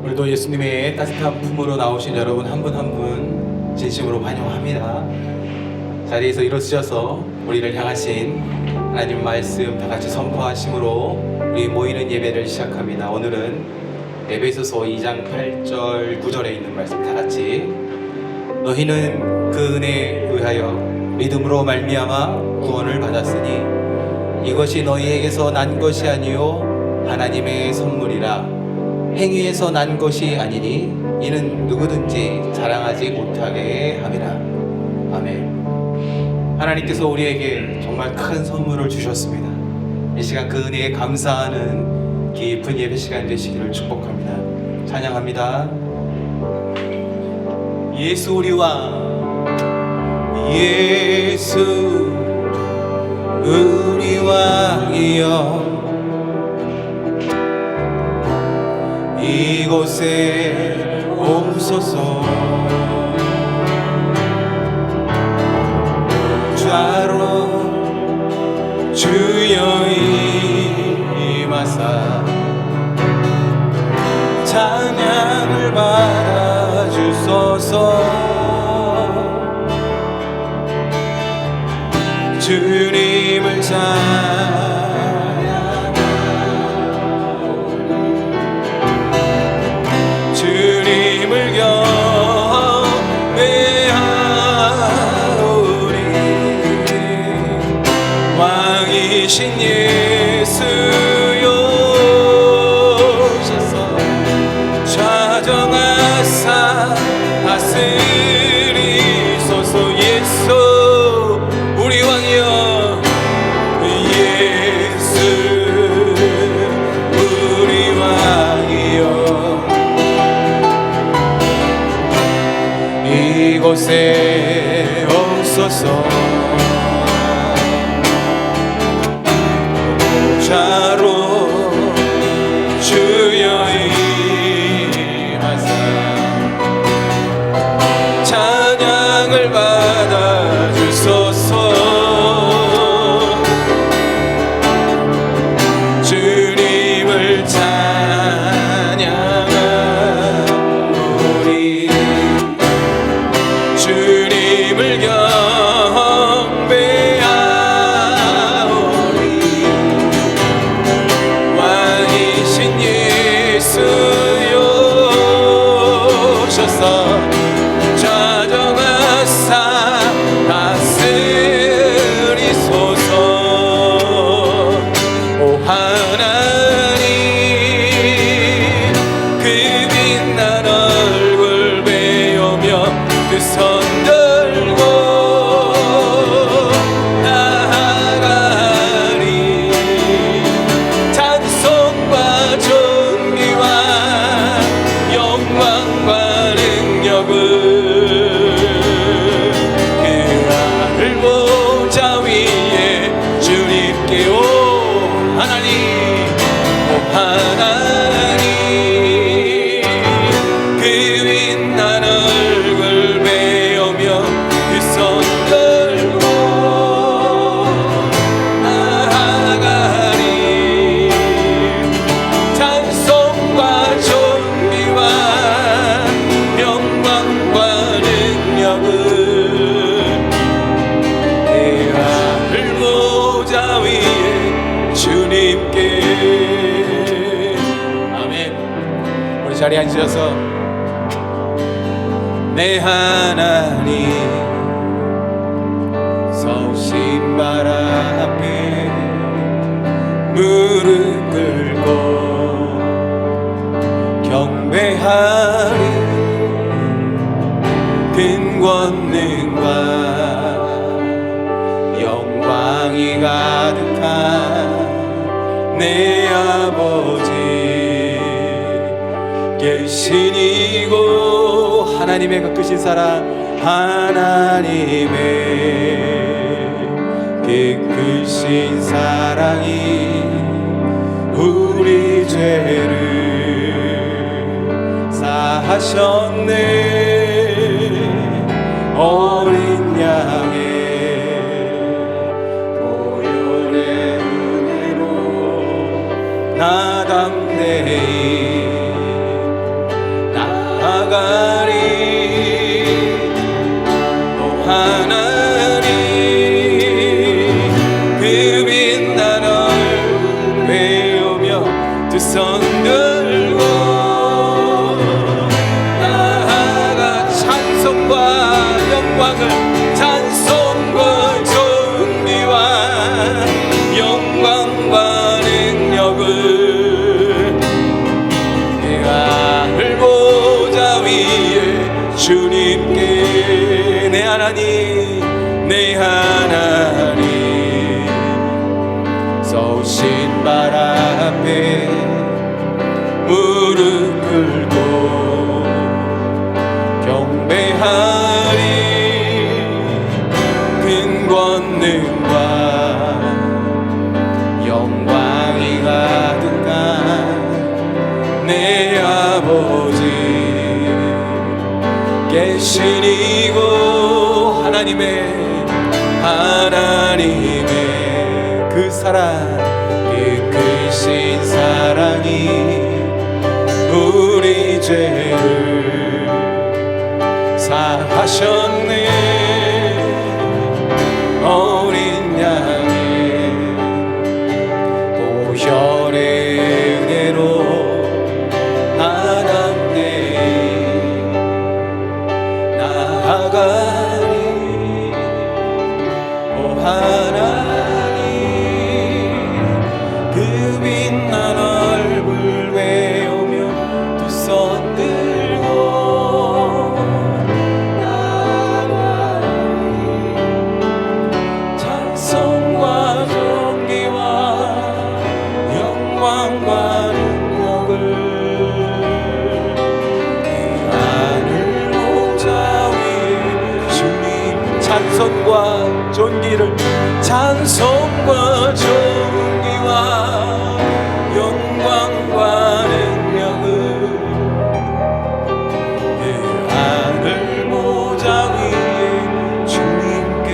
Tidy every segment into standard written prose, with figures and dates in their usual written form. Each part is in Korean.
오늘도 예수님의 따뜻한 품으로 나오신 여러분 한 분 한 분 진심으로 환영합니다. 자리에서 일어서셔서 우리를 향하신 하나님 말씀 다 같이 선포하심으로 우리 모이는 예배를 시작합니다. 오늘은 에베소서 2장 8절 9절에 있는 말씀 다 같이 너희는 그 은혜에 의하여 믿음으로 말미암아 구원을 받았으니 이것이 너희에게서 난 것이 아니요 하나님의 선물이라 행위에서 난 것이 아니니 이는 누구든지 자랑하지 못하게 함이라. 아멘. 하나님께서 우리에게 정말 큰 선물을 주셨습니다. 이 시간 그 은혜에 감사하는 깊은 예배 시간 되시기를 축복합니다. 찬양합니다. 예수 우리 왕, 예수 우리 왕이여 이곳에 오소서. 좌로 주여 임하사 찬양을 받아주소서. 주님을 주님을 경배하오리. 왕이신 예수여 오셔서 좌정하사 다스리소서. 예수 우리 왕이여 예수 우리 왕이여 이곳에 오소서. 좌로 주여 임하사 찬양을 받아주소서. 주님을 찬양하오리. 주님을 경배하오리. 왕이신 예수여 오셔서 좌정하사 다스리소서. 오 하나님 그 빛난 얼굴 배우며 그 손 들고 나아가리. 찬송과 존귀와 영광과 능력을 그 하늘 보좌 위에 주님께 오 하나님 오 하나님 그 빛난 얼굴 배우며 그 손 들고 나아가리. 찬송과 존귀와 영광과 능력을 내 하늘 보좌 위에 주님께. 아멘. 우리 자리에 앉으셔서 내 하나님 서신 발 앞에 무릎 꿇고 경배하리. 큰 권능과 영광이 가득한 내 아버지 계시니고 하나님의 그 크신 사랑 하나님의 그 크신 사랑이 우리 죄를 사하셨네. 어린 양의 보혈의 은혜로 나 담대히 두 손 들고 나아가 찬송과 영광을 찬송과 존귀와 영광과 능력을 내 하늘 보좌 위에 주님께 내 하나님 내 하나님 서우신 발 앞에 무릎 꿇고 경배하리 큰 권능과 영광이 가득한 내 아버지 계시니고 하나님의 그 사랑 그 크신 사랑이 우리 죄를 사하셨네 어린 양의 보혈의 은혜로 아담되이 나아가리 오 하나님 그 빛난 얼굴 외우며 두 손 들고 나아가리 찬송과 존귀와 영광과 능력을 그 하늘 보좌 위에 주님 찬송과 존귀를 찬송과 존귀와 영광과 능력을 그 하늘 보좌 위에 주님께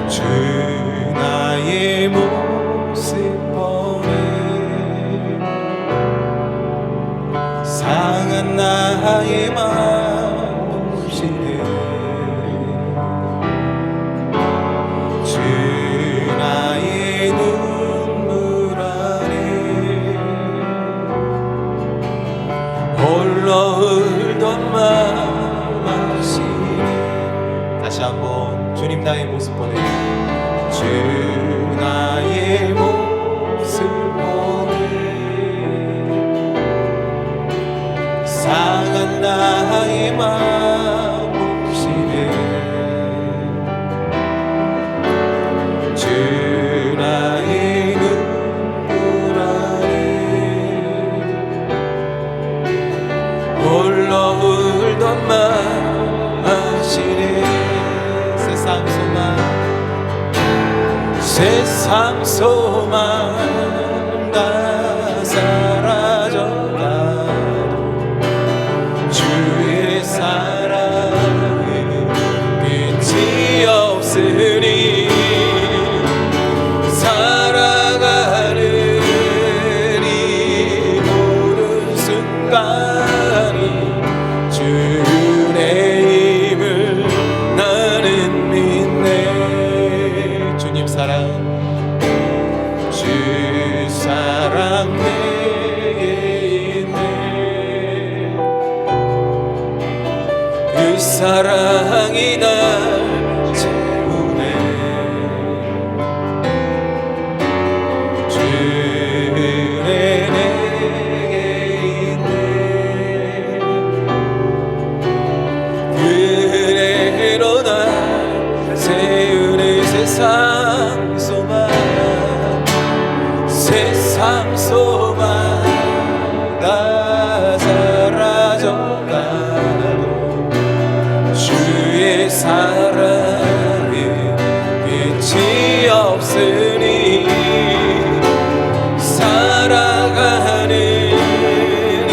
주 나의 모습 보네 상한 나의 마음 보시네 주 나의 눈물 안에 홀로 흘던 마음 아시네 다시 한번 주님 나의 모습 보네 주 나의 모습 보네 상한 나의 마음 보시네 주 나의 눈물 안에 홀로 울던 마음 아시네 세상 소망 다 사라져가도 주의 사랑은 끝이 없으니 살아가는 이 모든 순간이 주의 힘을 나는 믿네 주님 사랑 주 사랑 내게 있네 그 사랑이 날 채우네 주 은혜 내게 있네 그 은혜로 날 세우네 세상 소망 다 사라져가도 주의 사랑은 끝이 없으니 살아가는 이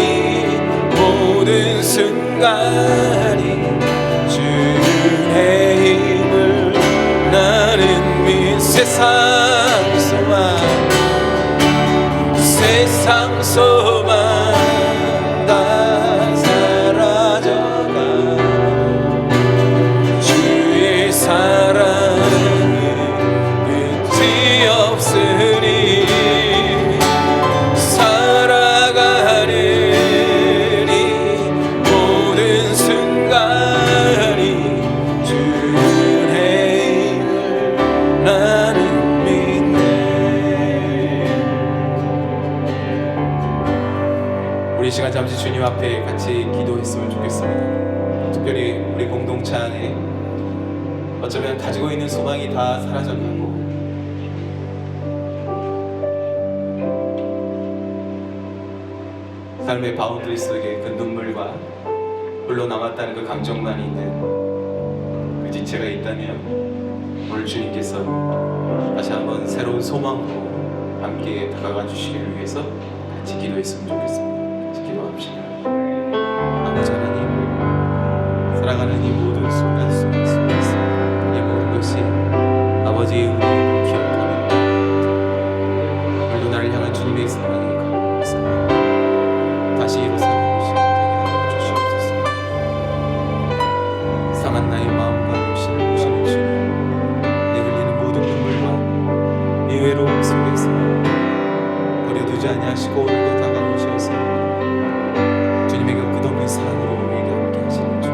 모든 순간이 주의 힘을 나는 세상 소망 다 사라져가 주의 사랑 사랑은 끝이 없으니 살아가는 이 모든 순간이 주의 힘을 나는 믿네. 우리 이 시간 잠시 주님 앞에 같이 기도했으면 좋겠습니다. 특별히 우리 공동체 안에 어쩌면 가지고 있는 소망이 다 사라져가고 삶의 바운드리 속에 그 눈물과 홀로 남았다는 그 감정만 있는 그 지체가 있다면 오늘 주님께서 다시 한번 새로운 소망으로 함께 다가가 주시기를 위해서 같이 기도했으면 좋겠습니다. 같이 기도합시다. 아버지 하나님, 살아가는 이 모든 순간 속에서 이 모든 것이 아버지의 은혜를 기억하며 오늘도 나를 향한 주님의 사랑이 감사합니다. 다시 일어서는 것이 되게 하여 주시옵소서. 상한 나의 마음과 육신을 보시는 주님, 내 흘리는 모든 눈물과 이 외로움 속에서 버려두지 아니하시고 오늘도 다가오셔서 주님의 그 끝없는 사랑으로 우리에게 함께 하시는 주,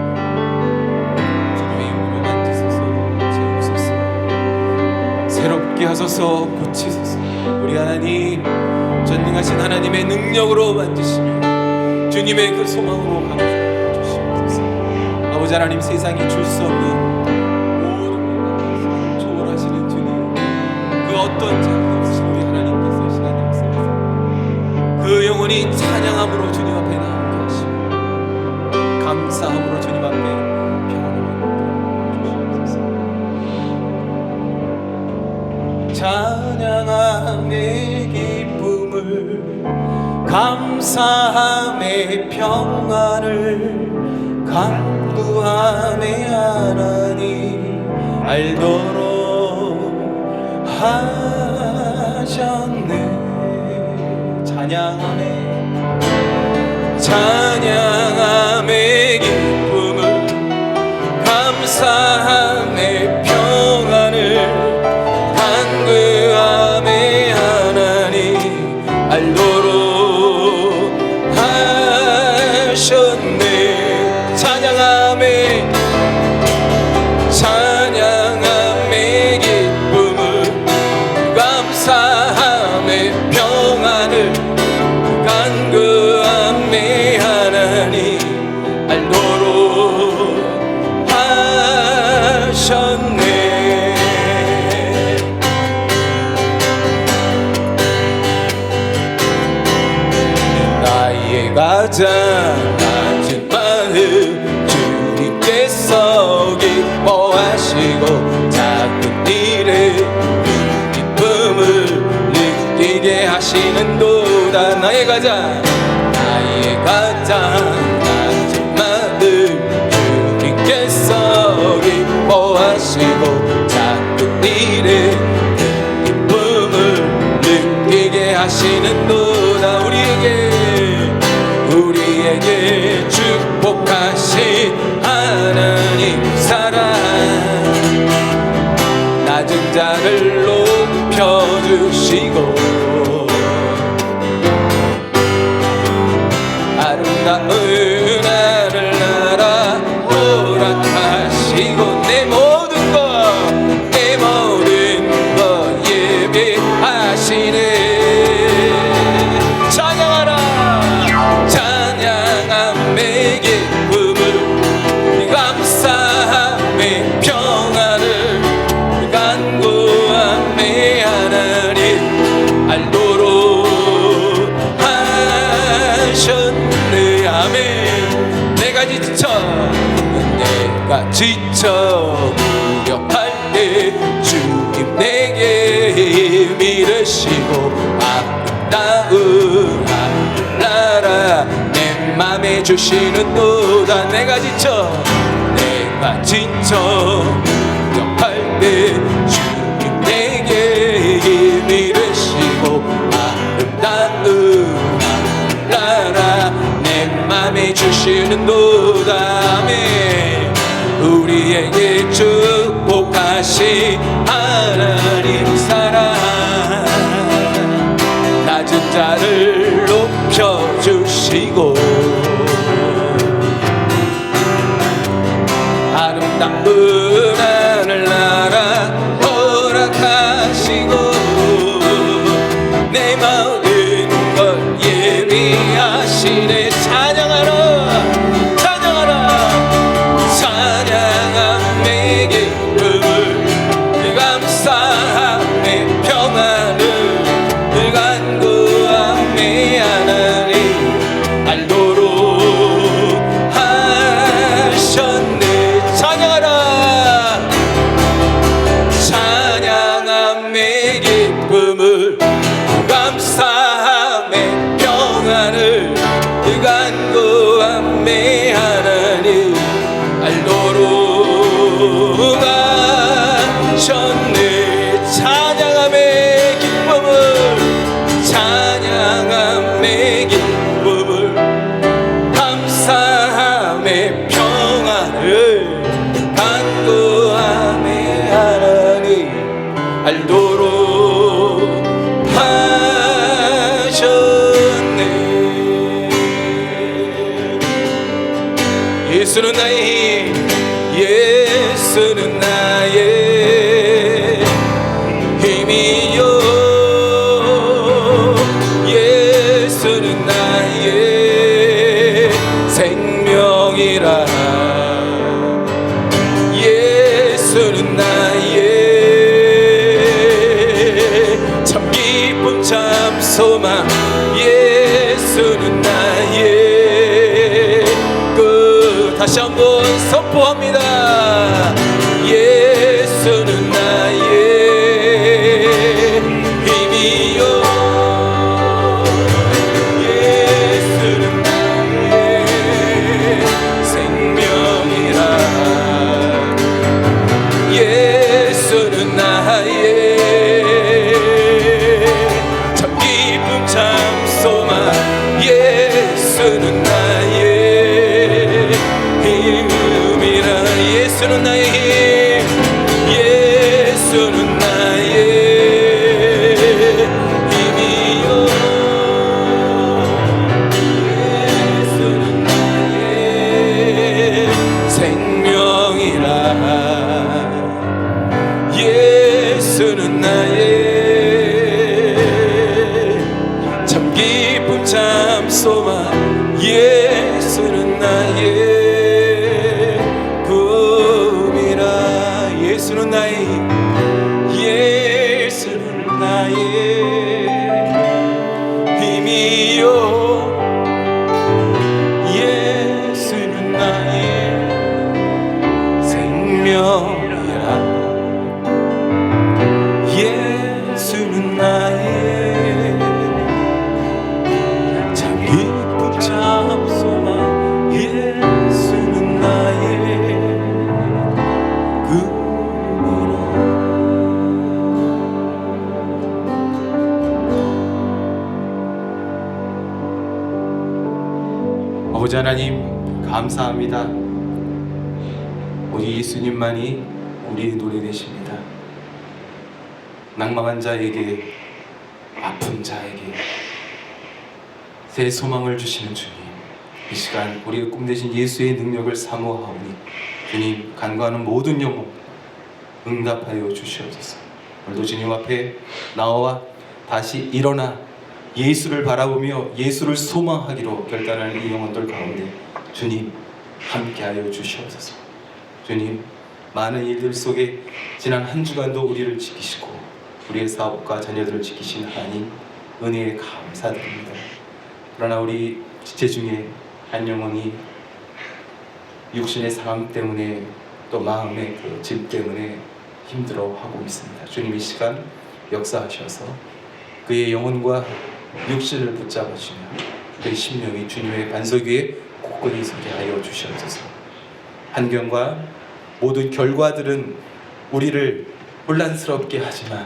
주님의 영혼을 만지소서, 채우소서, 새롭게 하소서, 고치소서. 우리 하나님, 전능하신 하나님의 능력으로 만지시며 주님의 그 소망으로 감춰주시옵소서. 아버지 하나님, 세상이 줄 수 없는 모든 것 초월하시는 주님, 그 어떤 장도 없으신 우리 하나님께서 이 시간 역사에서 그 영혼이 찬양함으로 주님 앞에 나오게 하시고 감사함으로 주님 앞에 평안을 주시옵소서. 찬양함의 기쁨을 감사함의 평안을 간구함의 하나님 알도록 하셨네. 찬양함의 기쁨을 감사함의 평안을 간구함의 하나님 알도록 하셨네. 찬양함의 기쁨을 감사함의 평안을 간구함의 하나님 알도록 하셨네. 나의 가장 낮은 마음 주님께서 기뻐하시고 작은 일에 기쁨을 느끼게 하시는도다. 나의 가장 낮은 마음 주님께서 기뻐하시고 작은 일에 기쁨을 느끼게 하시는도다. 우리에게 축복하신 하나님 사랑, 낮은 자를 높여주시고 아름다운 하늘나라 허락하시고 내 모든 것 예배하시네. 찬양함의 기쁨을 감사함의 평안을 간구함의 하나님 알도록 하셨네. 아멘. 내가 지쳐 무력할 때 주님 내게 밀으시고 아름다운 하늘나라 내 맘에 주시는도다. 내가 지쳐 무력할 때 주님 내게 밀으시고 아름다운 하늘나라 내 맘에 주시는도다. 아멘. 우리에게 축복하 크신 하나님 사랑, 낮은 자를 높여주시고 아름다운 하늘나라 허락하시고 내 모든 걸 예비하시네. 찬양하라 찬양하라 찬양함의 기쁨을 감사함의 평안을 간구함의 하나님 알도록 하셨네. 찬양하라 찬양함의 기쁨을 감사함의 평안을 간구함의 하나님 알도록 하셨네. 찬양함의 기쁨을 찬양함의 기쁨을 감사함의 평안을 간구함의 하나님 알도록 하셨네. 예수는 나의 힘, 예수는 나의 힘이요, 예수는 나의 생명이라. 예수는 나의 참 기쁨 참 소망, 예수는 나의 끝. 다시 한번 선포합니다. 예수는 나의 힘이요, 예수는 나의 생명이라. 예수는 나의 참 기쁨 참 소망, 예수는 나의 힘이라. 예수는 나의 힘, 예수는 나의 힘이요, 예수는 나의 생명이라. 예수는 나의 참 기쁨 참 소망, 예수는 나의 꿈이라. 예수는 나의 힘, 예수는 나의 힘이요, 예수는 나의 생명이라. 예수는 나의 참 기쁨 참 소망, 예수는 나의 꿈이라. 아버지 하나님 감사합니다. 우리 예수님만이 우리의 노래 되십니다. 낭망한 자에게, 아픈 자에게 새 소망을 주시는 주님, 이 시간 우리의 꿈 대신 예수의 능력을 사모하오니 주님 간구하는 모든 영혼 응답하여 주시옵소서. 오늘도 주님 앞에 나와 다시 일어나 예수를 바라보며 예수를 소망하기로 결단하는 이 영혼들 가운데 주님 함께하여 주시옵소서. 주님 많은 일들 속에 지난 한 주간도 우리를 지키시고 우리의 사업과 자녀들을 지키신 하나님 은혜에 감사드립니다. 그러나 우리 지체 중에 한 영혼이 육신의 상함 때문에 또 마음의 그 짐 때문에 힘들어하고 있습니다. 주님 이 시간 역사하셔서 그의 영혼과 육신을 붙잡으시며 그의 심령이 주님의 반석 위에 굳건히 서게 하여 주시옵소서. 환경과 모든 결과들은 우리를 혼란스럽게 하지만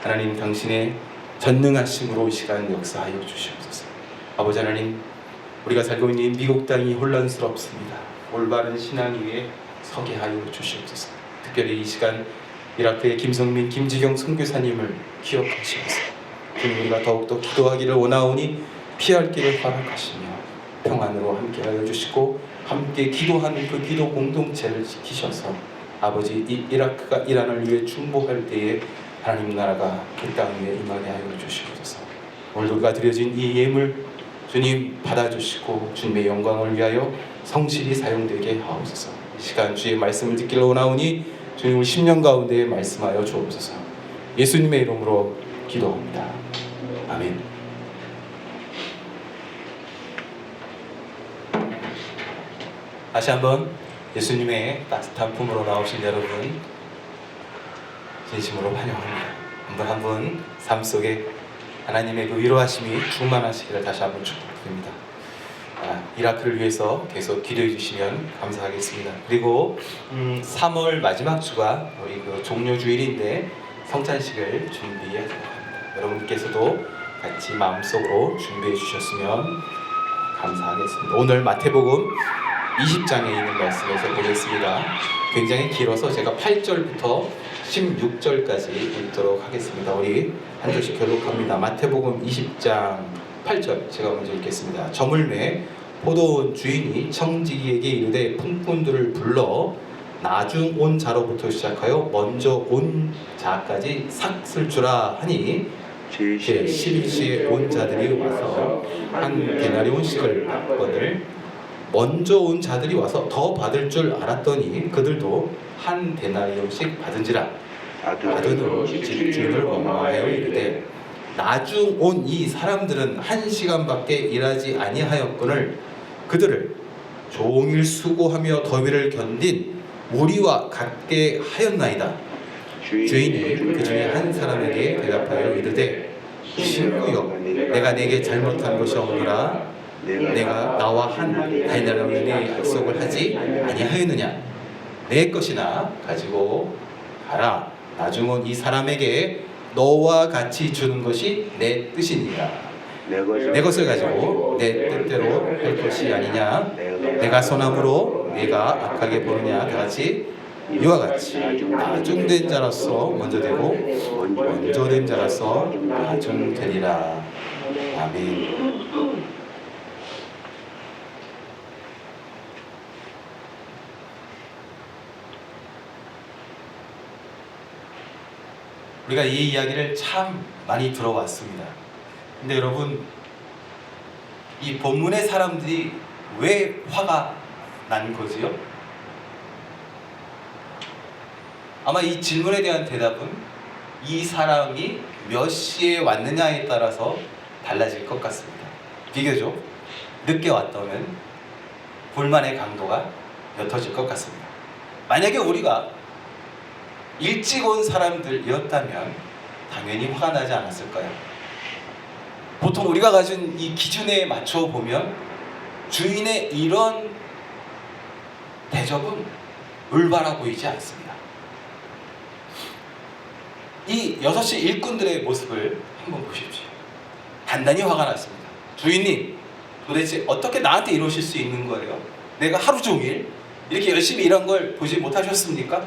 하나님 당신의 전능하심으로 이 시간 역사하여 주시옵소서. 아버지 하나님, 우리가 살고 있는 미국 땅이 혼란스럽습니다. 올바른 신앙 위에 서게 하여 주시옵소서. 특별히 이 시간 이라크의 김성민, 김지경 선교사님을 기억하시면서 주님 우리가 더욱더 기도하기를 원하오니 피할 길을 허락하시며 평안으로 함께하여 주시고 함께 기도하는 그 기도 공동체를 지키셔서 아버지 이 이라크가 이란을 위해 중보할 때에 하나님 나라가 그 땅 위에 임하게 하여 주시옵소서. 오늘 우리가 드려진 이 예물 주님 받아주시고 주님의 영광을 위하여 성실히 사용되게 하옵소서. 이 시간 주의 말씀을 듣기를 원하오니 주님 우리 10년 가운데 말씀하여 주옵소서. 예수님의 이름으로 기도합니다. 아멘. 다시 한번 예수님의 따뜻한 품으로 나오신 여러분 진심으로 환영합니다. 한 분 한 분 삶 속에 하나님의 그 위로하심이 충만하시기를 다시 한번 축복드립니다. 이라크를 위해서 계속 기도해 주시면 감사하겠습니다. 그리고 3월 마지막 주가 우리 그 종료주일인데 성찬식을 준비하도록 합니다. 여러분께서도 같이 마음속으로 준비해 주셨으면 감사하겠습니다. 오늘 마태복음 20장에 있는 말씀에서 보겠습니다. 굉장히 길어서 제가 8절부터 16절까지 읽도록 하겠습니다. 우리 한 절씩 교독합니다. 마태복음 20장 8절 제가 먼저 읽겠습니다. 저물매 포도원 주인이 청지기에게 이르되 품꾼들을 불러 나중 온 자로부터 시작하여 먼저 온 자까지 삭을 주라 하니 제11시에 온 자들이 와서 한 데나리온씩을 받거늘 먼저 온 자들이 와서 더 받을 줄 알았더니 그들도 한 데나리온씩 받은지라. 받은 집주인을 원망하여 이르되 나중 온 이 사람들은 1시간밖에 일하지 아니하였거늘 그들을 종일 수고하며 더위를 견딘 무리와 같게 하였나이다. 주인이 그 중에 한 사람에게 대답하여 이르되 친구여 내가 내게 잘못한 것이 없노라. 내가 나와 한 데나리온의 약속을 하지 아니하였느냐. 내 것이나 가지고 가라. 나중 온 이 사람에게 너와 같이 주는 것이 내 뜻이니라. 내 것을 가지고 내 뜻대로 할 것이 아니냐. 내가 선함으로 네가 악하게 보느냐. 다같이 이와 같이 나중된 자로서 먼저 되고 먼저 된 자로서 나중 되리라. 아멘. 우리가 이 이야기를 참 많이 들어왔습니다. 근데 여러분 이 본문의 사람들이 왜 화가 난 거지요? 아마 이 질문에 대한 대답은 이 사람이 몇 시에 왔느냐에 따라서 달라질 것 같습니다. 비교적 늦게 왔다면 불만의 강도가 옅어질 것 같습니다. 만약에 우리가 일찍 온 사람들이었다면 당연히 화가 나지 않았을까요? 보통 우리가 가진 이 기준에 맞춰 보면 주인의 이런 대접은 올바라 보이지 않습니다. 이 6시 일꾼들의 모습을 한번 보십시오. 단단히 화가 났습니다. 주인님, 도대체 어떻게 나한테 이러실 수 있는 거예요? 내가 하루 종일 이렇게 열심히 일한 걸 보지 못하셨습니까?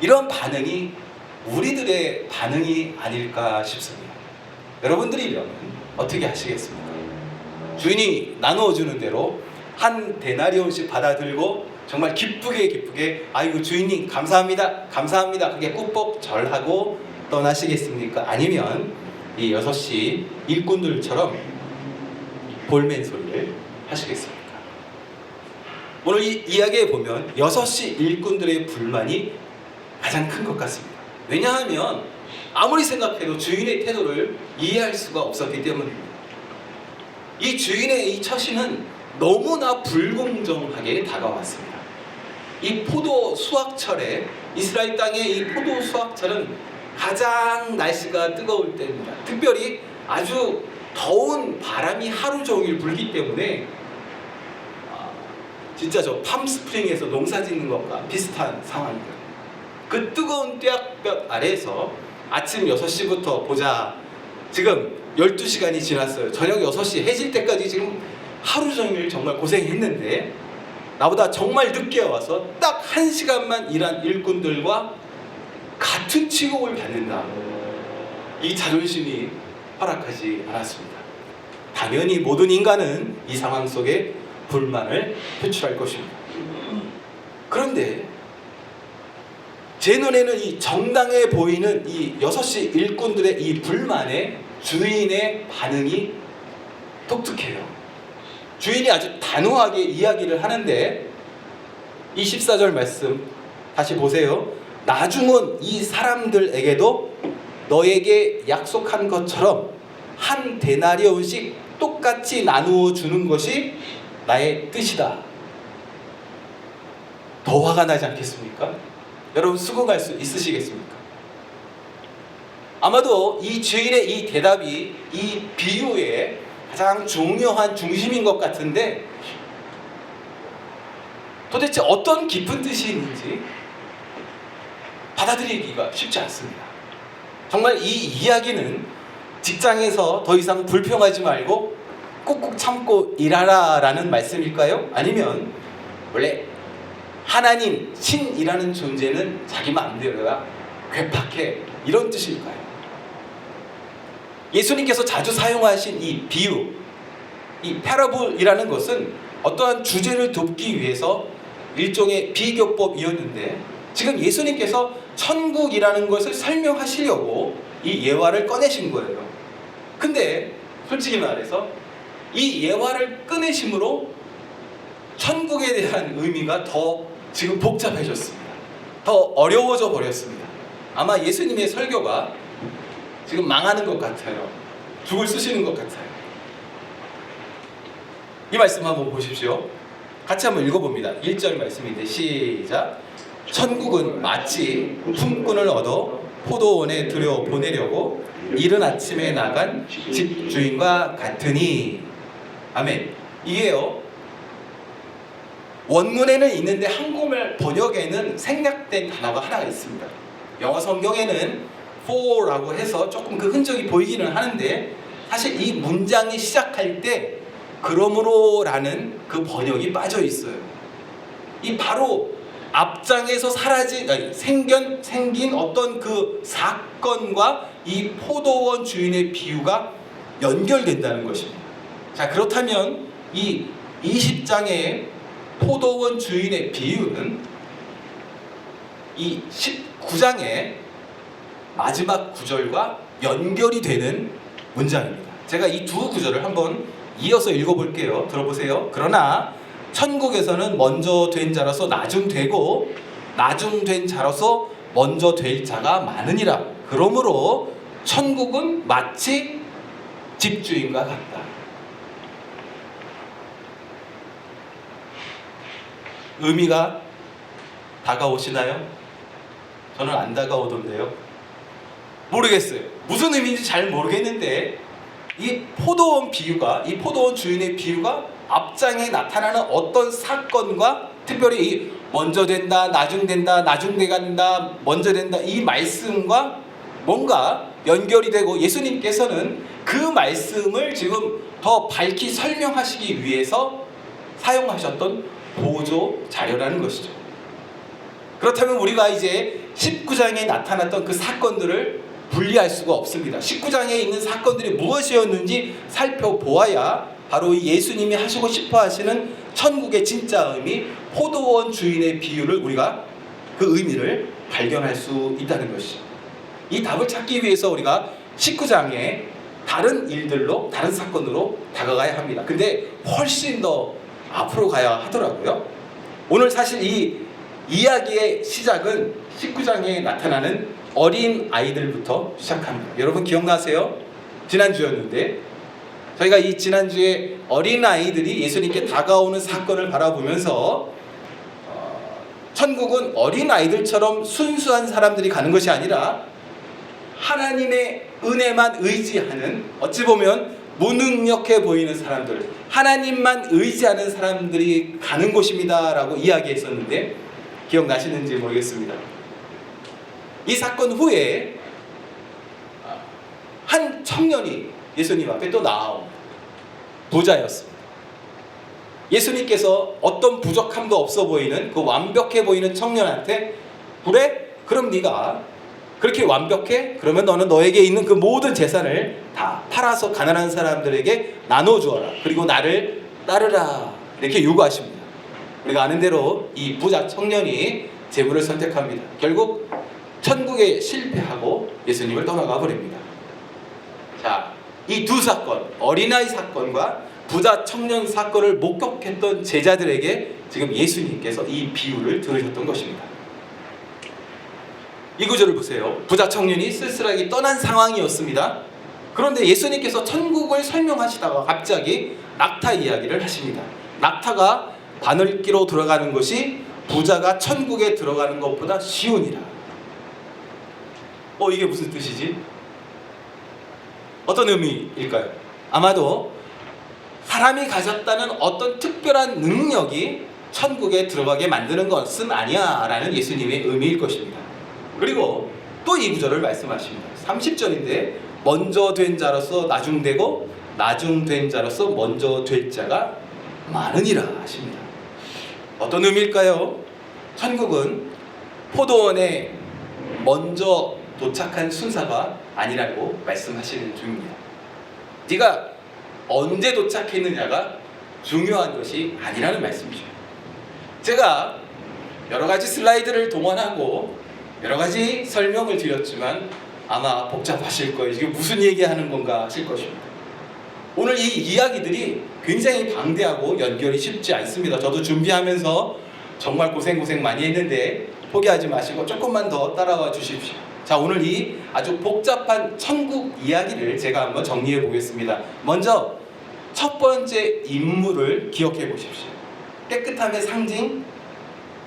이런 반응이 우리들의 반응이 아닐까 싶습니다. 여러분들이라면 어떻게 하시겠습니까? 주인이 나누어주는 대로 한 데나리온씩 받아들고 정말 기쁘게 아이고 주인님 감사합니다 감사합니다 그게 꾸벅 절하고 떠나시겠습니까? 아니면 이 6시 일꾼들처럼 볼멘 소리를 하시겠습니까? 오늘 이 이야기에 보면 6시 일꾼들의 불만이 가장 큰 것 같습니다. 왜냐하면 아무리 생각해도 주인의 태도를 이해할 수가 없었기 때문입니다. 이 주인의 이 처신은 너무나 불공정하게 다가왔습니다. 이 포도 수확철에 이스라엘 땅의 이 포도 수확철은 가장 날씨가 뜨거울 때입니다. 특별히 아주 더운 바람이 하루 종일 불기 때문에 진짜 저 팜스프링에서 농사 짓는 것과 비슷한 상황입니다. 그 뜨거운 뙤약볕 아래에서 아침 6시부터 보자 지금 12시간이 지났어요. 저녁 6시 해질 때까지 지금 하루 종일 정말 고생했는데 나보다 정말 늦게 와서 딱 1시간만 일한 일꾼들과 같은 취급을 받는다. 이 자존심이 허락하지 않았습니다. 당연히 모든 인간은 이 상황 속에 불만을 표출할 것입니다. 그런데 제 눈에는 이 정당해 보이는 이 6시 일꾼들의 이 불만에 주인의 반응이 독특해요. 주인이 아주 단호하게 이야기를 하는데 이 14절 말씀 다시 보세요. 나중은 이 사람들에게도 너에게 약속한 것처럼 한 데나리온씩 똑같이 나누어 주는 것이 나의 뜻이다. 더 화가 나지 않겠습니까? 여러분 수긍할 수 있으시겠습니까? 아마도 이 주인의 이 대답이 이 비유의 가장 중요한 중심인 것 같은데 도대체 어떤 깊은 뜻이 있는지 받아들이기가 쉽지 않습니다. 정말 이 이야기는 직장에서 더 이상 불평하지 말고 꾹꾹 참고 일하라 라는 말씀일까요? 아니면 원래 하나님, 신이라는 존재는 자기 마음대로야 괴팍해 이런 뜻일까요? 예수님께서 자주 사용하신 이 비유, 이 패러블이라는 것은 어떠한 주제를 돕기 위해서 일종의 비교법이었는데 지금 예수님께서 천국이라는 것을 설명하시려고 이 예화를 꺼내신 거예요. 근데 솔직히 말해서 이 예화를 꺼내심으로 천국에 대한 의미가 더 지금 복잡해졌습니다. 더 어려워져 버렸습니다. 아마 예수님의 설교가 지금 망하는 것 같아요. 죽을 쓰시는 것 같아요. 이 말씀 한번 보십시오. 같이 한번 읽어봅니다. 1절 말씀인데 시작. 천국은 마치 품꾼을 얻어 포도원에 들여보내려고 이른 아침에 나간 집주인과 같으니. 아멘. 이게요 원문에는 있는데 한국말 번역에는 생략된 단어가 하나가 있습니다. 영어 성경에는 for라고 해서 조금 그 흔적이 보이기는 하는데 사실 이 문장이 시작할 때 그러므로라는 그 번역이 빠져 있어요. 이 바로 앞장에서 생긴 어떤 그 사건과 이 포도원 주인의 비유가 연결된다는 것입니다. 자, 그렇다면 이 20장의 포도원 주인의 비유는 이 19장의 마지막 구절과 연결이 되는 문장입니다. 제가 이 두 구절을 한번 이어서 읽어볼게요. 들어보세요. 그러나 천국에서는 먼저 된 자로서 나중 되고 나중 된 자로서 먼저 될 자가 많으니라. 그러므로 천국은 마치 집주인과 같다. 의미가 다가오시나요? 저는 안 다가오던데요. 모르겠어요. 무슨 의미인지 잘 모르겠는데 이 포도원 비유가, 이 포도원 주인의 비유가 앞장에 나타나는 어떤 사건과 특별히 이 먼저 된다, 나중 된다, 나중 돼간다, 먼저 된다 이 말씀과 뭔가 연결이 되고 예수님께서는 그 말씀을 지금 더 밝히 설명하시기 위해서 사용하셨던 보조 자료라는 것이죠. 그렇다면 우리가 이제 19장에 나타났던 그 사건들을 분리할 수가 없습니다. 19장에 있는 사건들이 무엇이었는지 살펴보아야 바로 예수님이 하시고 싶어 하시는 천국의 진짜 의미, 포도원 주인의 비유를 우리가 그 의미를 발견할 수 있다는 것이죠. 이 답을 찾기 위해서 우리가 19장에 다른 일들로, 다른 사건으로 다가가야 합니다. 근데 훨씬 더 앞으로 가야 하더라고요. 오늘 사실 이 이야기의 시작은 19장에 나타나는 어린 아이들부터 시작합니다. 여러분 기억나세요? 지난주였는데 저희가 이 지난주에 어린 아이들이 예수님께 다가오는 사건을 바라보면서 천국은 어린 아이들처럼 순수한 사람들이 가는 것이 아니라 하나님의 은혜만 의지하는, 어찌 보면 무능력해 보이는 사람들, 하나님만 의지하는 사람들이 가는 곳입니다 라고 이야기했었는데 기억나시는지 모르겠습니다. 이 사건 후에 한 청년이 예수님 앞에 또 나옵니다. 부자였습니다. 예수님께서 어떤 부족함도 없어 보이는 그 완벽해 보이는 청년한테 그래? 그럼 네가 그렇게 완벽해? 그러면 너는 너에게 있는 그 모든 재산을 다 팔아서 가난한 사람들에게 나눠주어라. 그리고 나를 따르라. 이렇게 요구하십니다. 우리가 아는 대로 이 부자 청년이 재물을 선택합니다. 결국 천국에 실패하고 예수님을 떠나가 버립니다. 자, 이 두 사건, 어린아이 사건과 부자 청년 사건을 목격했던 제자들에게 지금 예수님께서 이 비유를 들으셨던 것입니다. 이 구절을 보세요. 부자 청년이 쓸쓸하게 떠난 상황이었습니다. 그런데 예수님께서 천국을 설명하시다가 갑자기 낙타 이야기를 하십니다. 낙타가 바늘기로 들어가는 것이 부자가 천국에 들어가는 것보다 쉬우니라. 이게 무슨 뜻이지? 어떤 의미일까요? 아마도 사람이 가졌다는 어떤 특별한 능력이 천국에 들어가게 만드는 것은 아니야 라는 예수님의 의미일 것입니다. 그리고 또 이 구절을 말씀하십니다. 30절인데 먼저 된 자로서 나중되고 나중된 자로서 먼저 될 자가 많으니라 하십니다. 어떤 의미일까요? 천국은 포도원에 먼저 도착한 순서가 아니라고 말씀하시는 중입니다. 네가 언제 도착했느냐가 중요한 것이 아니라는 말씀이죠. 제가 여러 가지 슬라이드를 동원하고 여러 가지 설명을 드렸지만 아마 복잡하실 거예요. 이게 무슨 얘기하는 건가 하실 것입니다. 오늘 이 이야기들이 굉장히 방대하고 연결이 쉽지 않습니다. 저도 준비하면서 정말 고생 많이 했는데 포기하지 마시고 조금만 더 따라와 주십시오. 자, 오늘 이 아주 복잡한 천국 이야기를 제가 한번 정리해 보겠습니다. 먼저 첫 번째 인물을 기억해 보십시오. 깨끗함의 상징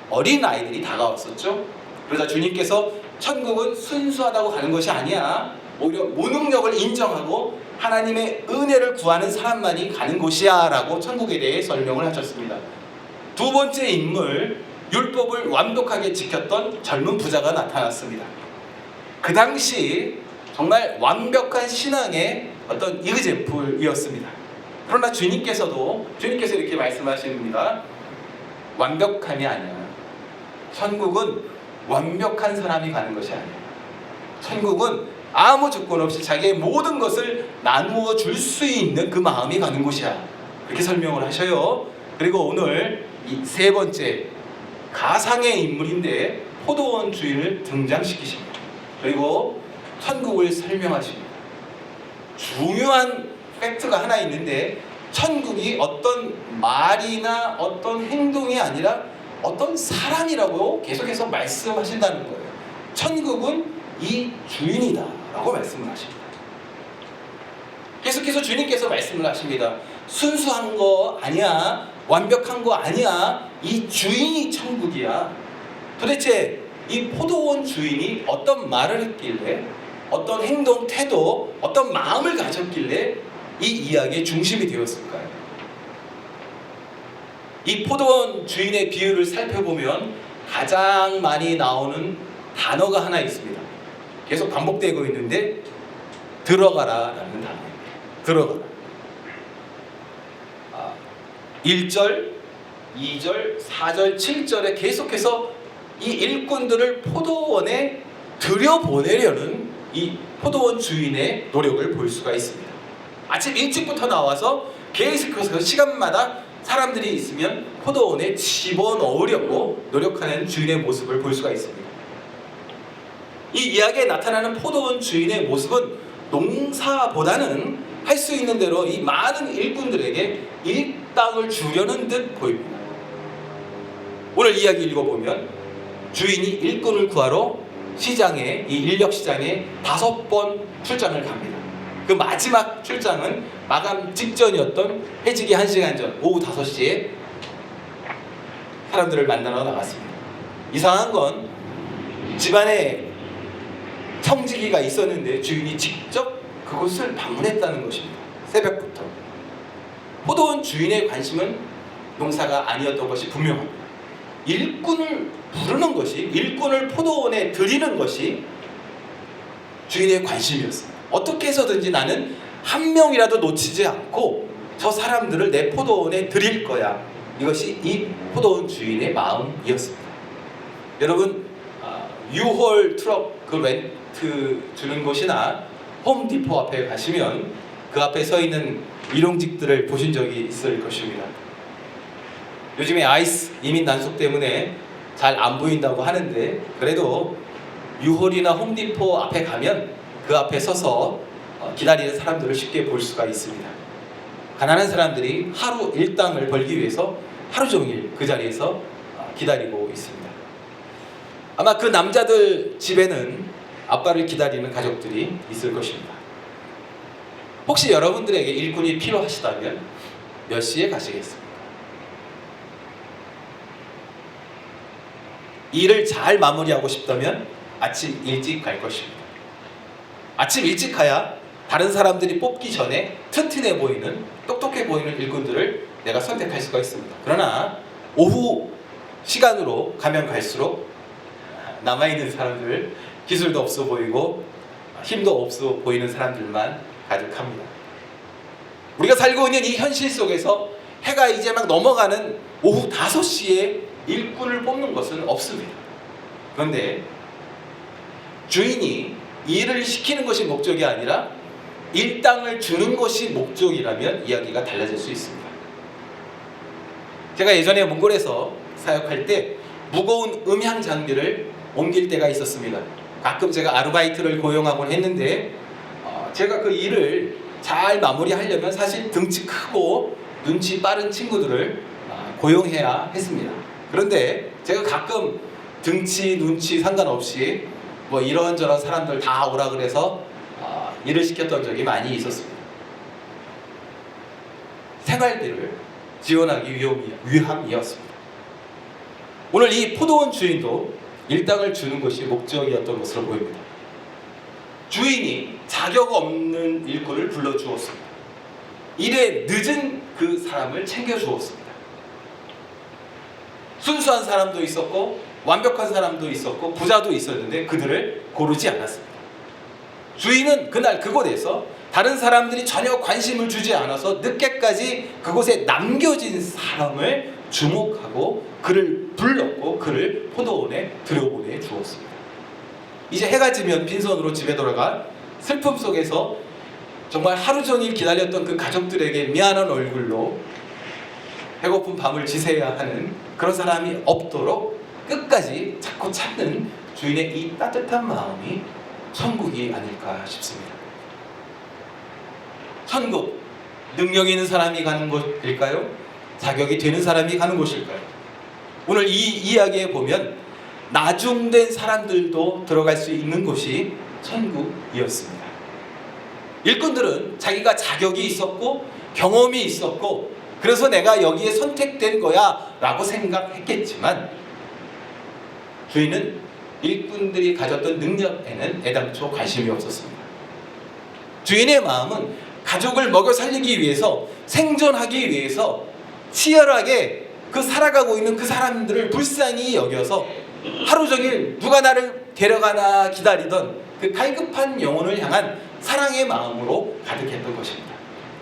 어린 아이들이 다가왔었죠. 그러자 주님께서 천국은 순수하다고 가는 것이 아니야, 오히려 무능력을 인정하고 하나님의 은혜를 구하는 사람만이 가는 곳이야 라고 천국에 대해 설명을 하셨습니다. 두 번째 인물, 율법을 완벽하게 지켰던 젊은 부자가 나타났습니다. 그 당시 정말 완벽한 신앙의 어떤 이그젬플이었습니다. 그러나 주님께서 이렇게 말씀하십니다. 완벽함이 아니야. 천국은 완벽한 사람이 가는 것이 아니야. 천국은 아무 조건 없이 자기의 모든 것을 나누어 줄 수 있는 그 마음이 가는 곳이야. 그렇게 설명을 하셔요. 그리고 오늘 이 세 번째 가상의 인물인데 포도원 주인을 등장시키십니다. 그리고 천국을 설명하십니다. 중요한 팩트가 하나 있는데 천국이 어떤 말이나 어떤 행동이 아니라 어떤 사람이라고 계속해서 말씀하신다는 거예요. 천국은 이 주인이다 라고 말씀을 하십니다. 계속해서 주님께서 말씀을 하십니다. 순수한 거 아니야, 완벽한 거 아니야, 이 주인이 천국이야. 도대체 이 포도원 주인이 어떤 말을 했길래, 어떤 행동, 태도, 어떤 마음을 가졌길래 이 이야기의 중심이 되었을까요? 이 포도원 주인의 비유를 살펴보면 가장 많이 나오는 단어가 하나 있습니다. 계속 반복되고 있는데 들어가라 라는 단어입니다. 들어가라. 1절, 2절, 4절, 7절에 계속해서 이 일꾼들을 포도원에 들여보내려는 이 포도원 주인의 노력을 볼 수가 있습니다. 아침 일찍부터 나와서 계속해서 시간마다 사람들이 있으면 포도원에 집어넣으려고 노력하는 주인의 모습을 볼 수가 있습니다. 이 이야기에 나타나는 포도원 주인의 모습은 농사보다는 할 수 있는 대로 이 많은 일꾼들에게 일당을 주려는 듯 보입니다. 오늘 이야기 읽어보면 주인이 일꾼을 구하러 시장에, 이 인력시장에 5번 출장을 갑니다. 그 마지막 출장은 마감 직전이었던 해지기 1시간 전 오후 5시에 사람들을 만나러 나갔습니다. 이상한 건 집안에 청지기가 있었는데 주인이 직접 그곳을 방문했다는 것입니다. 새벽부터. 포도원 주인의 관심은 농사가 아니었던 것이 분명합니다. 일꾼을 부르는 것이, 일꾼을 포도원에 들이는 것이 주인의 관심이었습니다. 어떻게 해서든지 나는 한 명이라도 놓치지 않고 저 사람들을 내 포도원에 들일 거야. 이것이 이 포도원 주인의 마음이었습니다. 여러분, U-Haul 트럭 그 렌트 주는 곳이나 홈디포 앞에 가시면 그 앞에 서 있는 일용직들을 보신 적이 있을 것입니다. 요즘에 아이스 이민 난속 때문에 잘 안 보인다고 하는데, 그래도 유홀이나 홈디포 앞에 가면 그 앞에 서서 기다리는 사람들을 쉽게 볼 수가 있습니다. 가난한 사람들이 하루 일당을 벌기 위해서 하루 종일 그 자리에서 기다리고 있습니다. 아마 그 남자들 집에는 아빠를 기다리는 가족들이 있을 것입니다. 혹시 여러분들에게 일꾼이 필요하시다면 몇 시에 가시겠습니까? 일을 잘 마무리하고 싶다면 아침 일찍 갈 것입니다. 아침 일찍 가야 다른 사람들이 뽑기 전에 튼튼해 보이는, 똑똑해 보이는 일꾼들을 내가 선택할 수가 있습니다. 그러나 오후 시간으로 가면 갈수록 남아있는 사람들, 기술도 없어 보이고 힘도 없어 보이는 사람들만 가득합니다. 우리가 살고 있는 이 현실 속에서 해가 이제 막 넘어가는 오후 5시에 일꾼을 뽑는 것은 없습니다. 그런데 주인이 일을 시키는 것이 목적이 아니라 일당을 주는 것이 목적이라면 이야기가 달라질 수 있습니다. 제가 예전에 몽골에서 사역할 때 무거운 음향 장비를 옮길 때가 있었습니다. 가끔 제가 아르바이트를 고용하곤 했는데 제가 그 일을 잘 마무리하려면 사실 등치 크고 눈치 빠른 친구들을 고용해야 했습니다. 그런데 제가 가끔 등치 눈치 상관없이 뭐 이런저런 사람들 다 오라 그래서 일을 시켰던 적이 많이 있었습니다. 생활비를 지원하기 위함이었습니다. 오늘 이 포도원 주인도 일당을 주는 것이 목적이었던 것으로 보입니다. 주인이 자격 없는 일꾼을 불러주었습니다. 일에 늦은 그 사람을 챙겨주었습니다. 순수한 사람도 있었고 완벽한 사람도 있었고 부자도 있었는데 그들을 고르지 않았습니다. 주인은 그날 그곳에서 다른 사람들이 전혀 관심을 주지 않아서 늦게까지 그곳에 남겨진 사람을 주목하고 그를 불렀고 그를 포도원에 들여보내 주었습니다. 이제 해가 지면 빈손으로 집에 돌아가 슬픔 속에서 정말 하루 종일 기다렸던 그 가족들에게 미안한 얼굴로 배고픈 밤을 지새야 하는 그런 사람이 없도록 끝까지 자꾸 찾는 주인의 이 따뜻한 마음이 천국이 아닐까 싶습니다. 천국, 능력 있는 사람이 가는 곳일까요? 자격이 되는 사람이 가는 곳일까요? 오늘 이 이야기에 보면 나중된 사람들도 들어갈 수 있는 곳이 천국이었습니다. 일꾼들은 자기가 자격이 있었고 경험이 있었고 그래서 내가 여기에 선택된 거야 라고 생각했겠지만 주인은 일꾼들이 가졌던 능력에는 애당초 관심이 없었습니다. 주인의 마음은 가족을 먹여 살리기 위해서, 생존하기 위해서 치열하게 그 살아가고 있는 그 사람들을 불쌍히 여겨서 하루 종일 누가 나를 데려가나 기다리던 그 갈급한 영혼을 향한 사랑의 마음으로 가득했던 것입니다.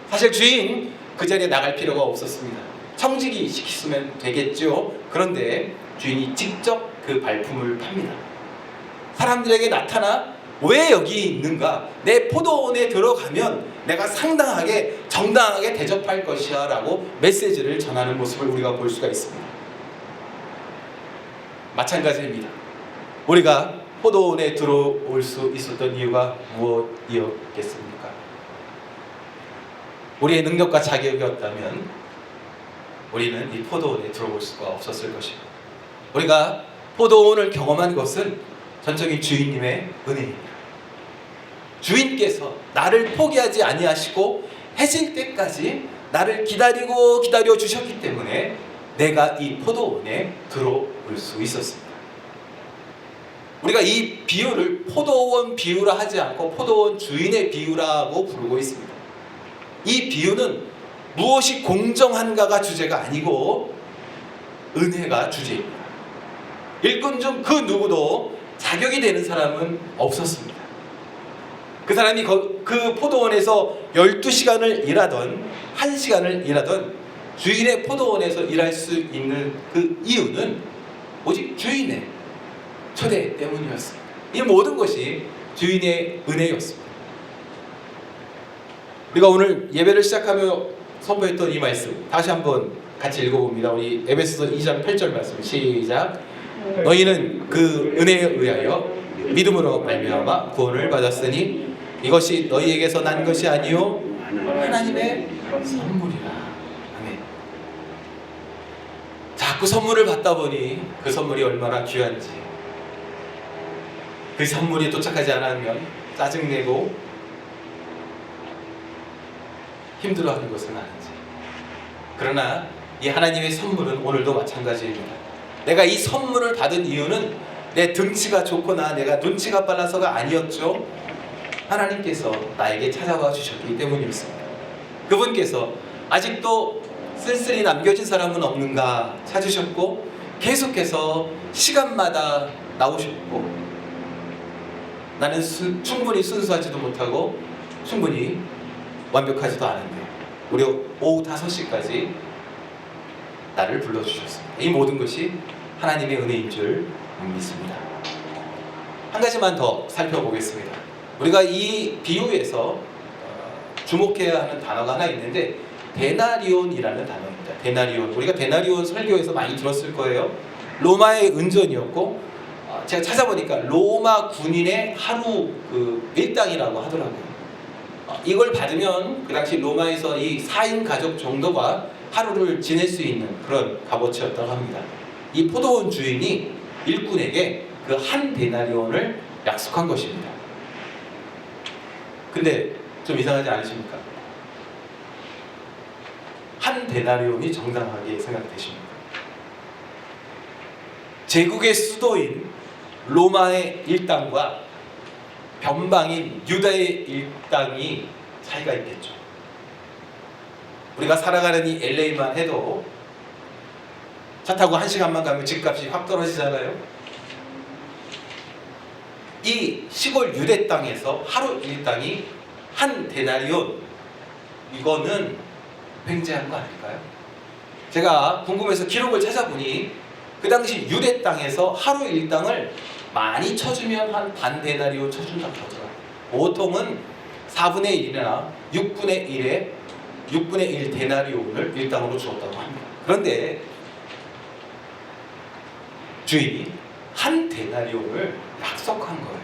사실 주인 그 자리에 나갈 필요가 없었습니다. 청지기 시키면 되겠죠. 그런데 주인이 직접 그 발품을 팝니다. 사람들에게 나타나 왜 여기 있는가? 내 포도원에 들어가면 내가 상당하게 정당하게 대접할 것이야 라고 메시지를 전하는 모습을 우리가 볼 수가 있습니다. 마찬가지입니다. 우리가 포도원에 들어올 수 있었던 이유가 무엇이었겠습니까? 우리의 능력과 자격이었다면 우리는 이 포도원에 들어올 수가 없었을 것입니다. 우리가 포도원을 경험한 것은 전적인 주인님의 은혜입니다. 주인께서 나를 포기하지 아니하시고 해질 때까지 나를 기다려 주셨기 때문에 내가 이 포도원에 들어올 수 있었습니다. 우리가 이 비유를 포도원 비유라 하지 않고 포도원 주인의 비유라고 부르고 있습니다. 이 비유는 무엇이 공정한가가 주제가 아니고 은혜가 주제입니다. 일꾼 중 그 누구도 자격이 되는 사람은 없었습니다. 그 사람이 그 포도원에서 12시간을 일하던 1시간을 일하던 주인의 포도원에서 일할 수 있는 그 이유는 오직 주인의 초대 때문이었습니다. 이 모든 것이 주인의 은혜였습니다. 우리가 오늘 예배를 시작하며 선포했던 이 말씀 다시 한번 같이 읽어봅니다. 우리 에베소서 2장 8절 말씀 시작. 너희는 그 은혜에 의하여 믿음으로 말미암아 구원을 받았으니 이것이 너희에게서 난 것이 아니요 하나님의 선물이라. 아멘. 자꾸 선물을 받다 보니 그 선물이 얼마나 귀한지, 그 선물이 도착하지 않으면 짜증내고 힘들어하는 것은 아닌지. 그러나 이 하나님의 선물은 오늘도 마찬가지입니다. 내가 이 선물을 받은 이유는 내 등치가 좋거나 내가 눈치가 빨라서가 아니었죠. 하나님께서 나에게 찾아와 주셨기 때문이었습니다. 그분께서 아직도 쓸쓸히 남겨진 사람은 없는가 찾으셨고 계속해서 시간마다 나오셨고, 나는 충분히 순수하지도 못하고 충분히 완벽하지도 않은데 무려 오후 5시까지 나를 불러주셨습니다. 이 모든 것이 하나님의 은혜인 줄 믿습니다. 한 가지만 더 살펴보겠습니다. 우리가 이 비유에서 주목해야 하는 단어가 하나 있는데 데나리온이라는 단어입니다. 데나리온. 우리가 데나리온 설교에서 많이 들었을 거예요. 로마의 은전이었고 제가 찾아보니까 로마 군인의 하루 그 일당이라고 하더라고요. 이걸 받으면 그 당시 로마에서 이 4인 가족 정도가 하루를 지낼 수 있는 그런 값어치였다고 합니다. 이 포도원 주인이 일꾼에게 그 한 데나리온을 약속한 것입니다. 근데 좀 이상하지 않으십니까? 한 데나리온이 정당하게 생각되십니까? 제국의 수도인 로마의 일당과 변방인 유다의 일당이 차이가 있겠죠. 우리가 살아가는 이 LA만 해도 차 타고 1시간만 가면 집값이 확 떨어지잖아요. 이 시골 유대 땅에서 하루 일당이 한 데나리온, 이거는 횡재한 거 아닐까요? 제가 궁금해서 기록을 찾아보니 그 당시 유대 땅에서 하루 일당을 많이 쳐주면 한 반 데나리온 쳐준다고 하더라고요. 보통은 4분의 1이나 6분의 1 데나리온을 일당으로 주었다고 합니다. 그런데 주인이 한 데나리온을 약속한 거예요.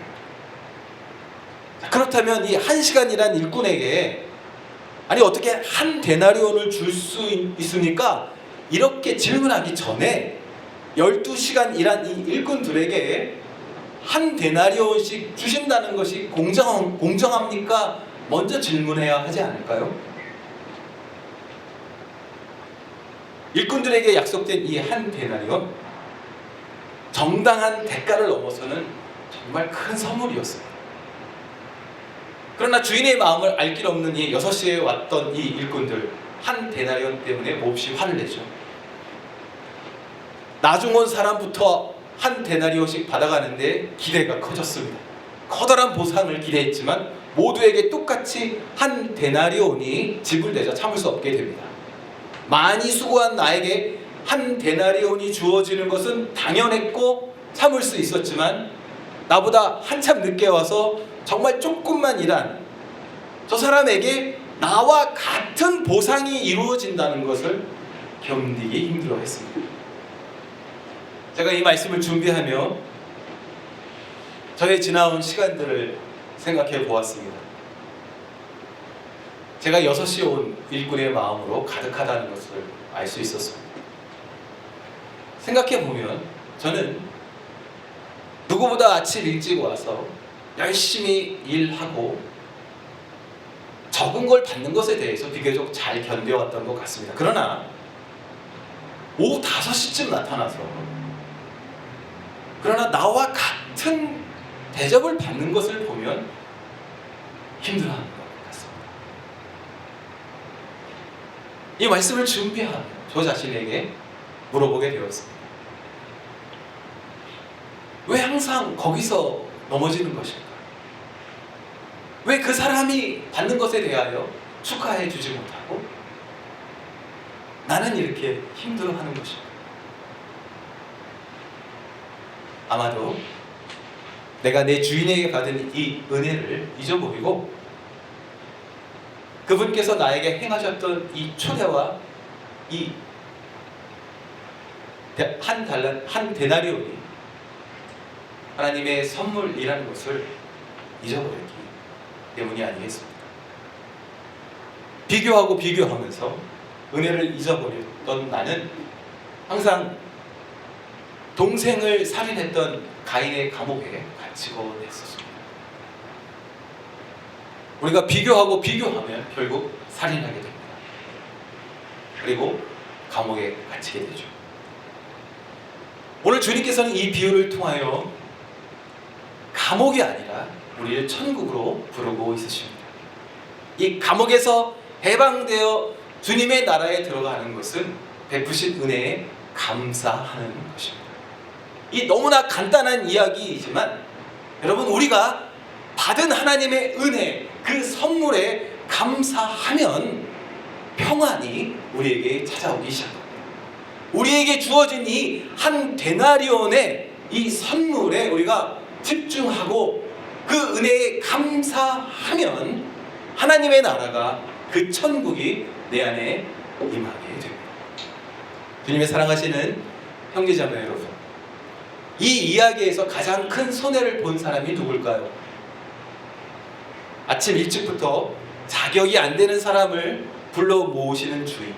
그렇다면 이 1시간이란 일꾼에게 아니 어떻게 한 데나리온을 줄 수 있습니까? 이렇게 질문하기 전에 12시간 일한 이 일꾼들에게 한 데나리온씩 주신다는 것이 공정합니까? 먼저 질문해야 하지 않을까요? 일꾼들에게 약속된 이 한 데나리온, 정당한 대가를 넘어서는 정말 큰 선물이었습니다. 그러나 주인의 마음을 알 길 없는 이 6시에 왔던 이 일꾼들, 한 데나리온 때문에 몹시 화를 내죠. 나중 온 사람부터 한 데나리온씩 받아가는데 기대가 커졌습니다. 커다란 보상을 기대했지만 모두에게 똑같이 한 데나리온이 지불되자 참을 수 없게 됩니다. 많이 수고한 나에게 한 데나리온이 주어지는 것은 당연했고 참을 수 있었지만 나보다 한참 늦게 와서 정말 조금만 일한 저 사람에게 나와 같은 보상이 이루어진다는 것을 견디기 힘들어했습니다. 제가 이 말씀을 준비하며 저의 지나온 시간들을 생각해 보았습니다. 제가 6시에 온 일꾼의 마음으로 가득하다는 것을 알 수 있었습니다. 생각해 보면 저는 누구보다 아침 일찍 와서 열심히 일하고 적은 걸 받는 것에 대해서 비교적 잘 견뎌왔던 것 같습니다. 그러나 오후 5시쯤 나타나서 그러나 나와 같은 대접을 받는 것을 보면 힘들어하는 것 같습니다. 이 말씀을 준비하며 저 자신에게 물어보게 되었습니다. 왜 항상 거기서 넘어지는 것일까? 왜 그 사람이 받는 것에 대하여 축하해 주지 못하고 나는 이렇게 힘들어하는 것일까? 아마도 내가 내 주인에게 받은 이 은혜를 잊어버리고 그분께서 나에게 행하셨던 이 초대와 이 한 데나리온이 하나님의 선물이라는 것을 잊어버렸기 때문이 아니겠습니까? 비교하면서 은혜를 잊어버렸던 나는 항상 동생을 살인했던 가인의 감옥에 갇히고 했었습니다. 우리가 비교하면 결국 살인하게 됩니다. 그리고 감옥에 갇히게 되죠. 오늘 주님께서는 이 비유를 통하여 감옥이 아니라 우리를 천국으로 부르고 있으십니다. 이 감옥에서 해방되어 주님의 나라에 들어가는 것은 베푸신 은혜에 감사하는 것입니다. 이 너무나 간단한 이야기이지만 여러분, 우리가 받은 하나님의 은혜, 그 선물에 감사하면 평안이 우리에게 찾아오기 시작합니다. 우리에게 주어진 이 한 데나리온의 이 선물에 우리가 집중하고 그 은혜에 감사하면 하나님의 나라가, 그 천국이 내 안에 임하게 됩니다. 주님의 사랑하시는 형제자매 여러분, 이 이야기에서 가장 큰 손해를 본 사람이 누굴까요? 아침 일찍부터 자격이 안 되는 사람을 불러 모으시는 주인,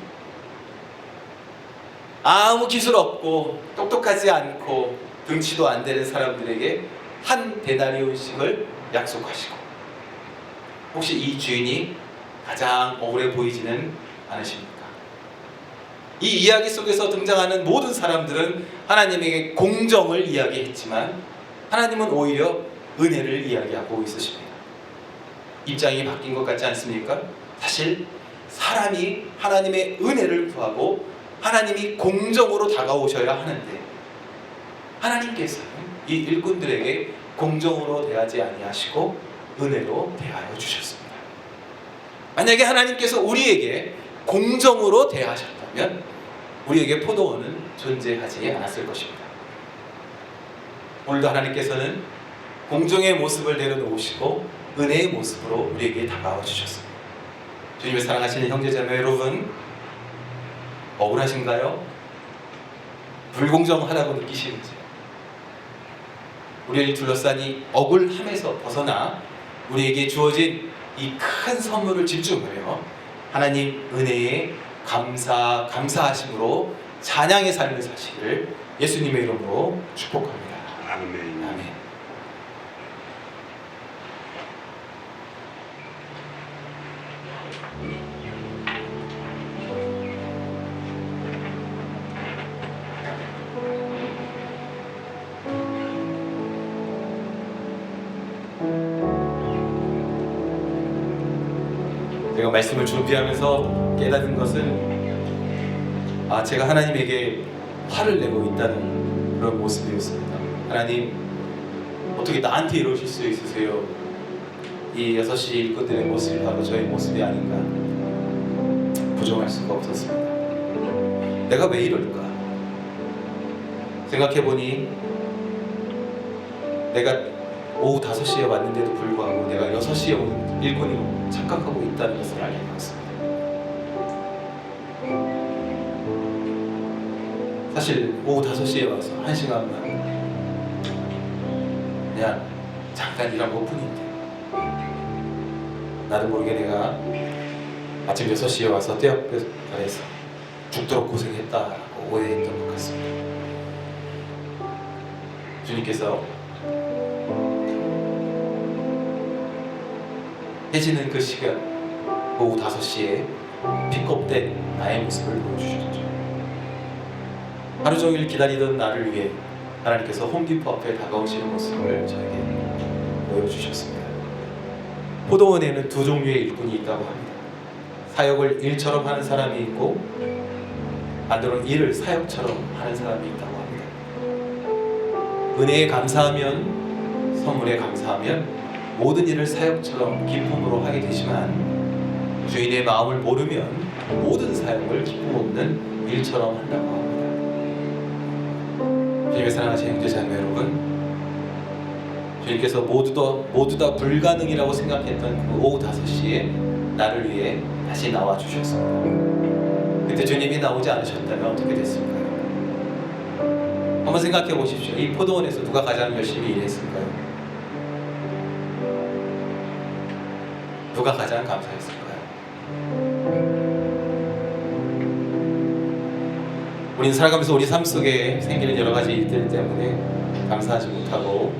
아무 기술 없고 똑똑하지 않고 등치도 안 되는 사람들에게 한 데나리온씩을 약속하시고, 혹시 이 주인이 가장 억울해 보이지는 않으십니까? 이 이야기 속에서 등장하는 모든 사람들은 하나님에게 공정을 이야기했지만 하나님은 오히려 은혜를 이야기하고 있으십니다. 입장이 바뀐 것 같지 않습니까? 사실 사람이 하나님의 은혜를 구하고 하나님이 공정으로 다가오셔야 하는데 하나님께서는 이 일꾼들에게 공정으로 대하지 아니하시고 은혜로 대하여 주셨습니다. 만약에 하나님께서 우리에게 공정으로 대하셨다면 우리에게 포도원은 존재하지 않았을 것입니다. 오늘도 하나님께서는 공정의 모습을 내려놓으시고 은혜의 모습으로 우리에게 다가와 주셨습니다. 주님의 사랑하시는 형제자매 여러분, 억울하신가요? 불공정하다고 느끼시는지, 우리를 둘러싼 이 억울함에서 벗어나 우리에게 주어진 이 큰 선물을 집중하여 하나님 은혜에 감사하심으로 찬양의 삶을 사시기를 예수님의 이름으로 축복합니다. 아멘. 아멘. 제가 말씀을 준비하면서 깨닫은 것은 제가 하나님에게 화를 내고 있다는 그런 모습이었습니다. 하나님, 어떻게 나한테 이러실 수 있으세요? 이 6시 일꾼들의 모습이 바로 저의 모습이 아닌가 부정할 수가 없었습니다. 내가 왜 이럴까? 생각해보니 내가 오후 5시에 왔는데도 불구하고 내가 6시에 온 일꾼으로 착각하고 있다는 것을 알게 되었습니다. 사실 오후 5시에 와서 1시간만 그냥 잠깐 일한 것뿐인데 나도 모르게 내가 아침 6시에 와서 떼역볕 아래서 죽도록 고생했다고 오해했던 것 같습니다. 주님께서 해지는 그 시간, 오후 5시에 픽업된 나의 모습을 보여주셨죠. 하루 종일 기다리던 나를 위해 하나님께서 홈디포 앞에 다가오시는 모습을 저에게 보여주셨습니다. 포도원에는 두 종류의 일꾼이 있다고 합니다. 사역을 일처럼 하는 사람이 있고 반대로 일을 사역처럼 하는 사람이 있다고 합니다. 은혜에 감사하면, 선물에 감사하면 모든 일을 사역처럼 기쁨으로 하게 되지만 주인의 마음을 모르면 모든 사역을 기쁨 없는 일처럼 한다고 합니다. 주님의 사랑하시는 형제자매 여러분, 주님께서 모두 다 불가능이라고 생각했던 그 오후 5시에 나를 위해 다시 나와 주셨습니다. 그때 주님이 나오지 않으셨다면 어떻게 됐을까요? 한번 생각해 보십시오. 이 포도원에서 누가 가장 열심히 일했을까요? 누가 가장 감사했을까요? 우리는 살아가면서 우리 삶 속에 생기는 여러 가지 일들 때문에 감사하지 못하고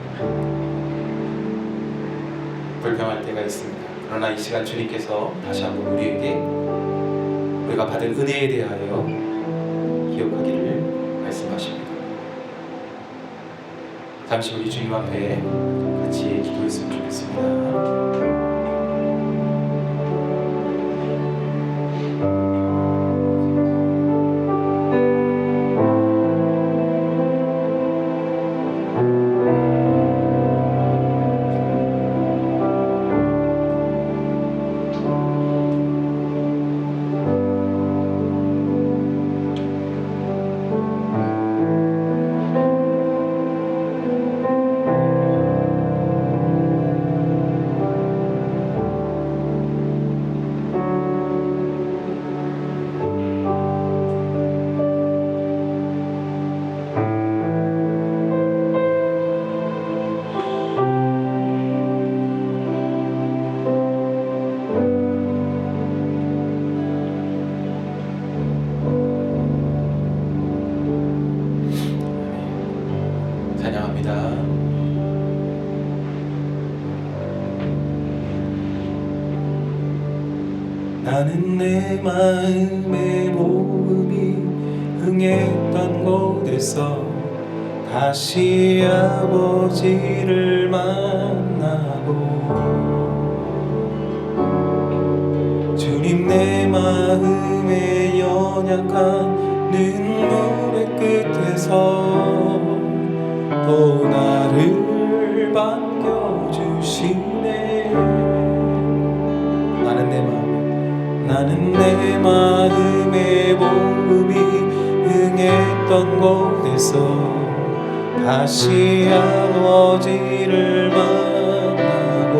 불평할 때가 있습니다. 그러나 이 시간 주님께서 다시 한번 우리에게 우리가 받은 은혜에 대하여 기억하기를 말씀하십니다. 잠시 우리 주님 앞에 같이 기도했으면 좋겠습니다. 찬양합니다. 나는 내 마음의 모음이 응했던 곳에서 다시 아버지를 만나고 주님 내 마음의 연약한 눈물의 끝에서 또 나를 반겨주시네. 나는 내 마음의 모음이 응했던 곳에서 다시 아버지를 만나고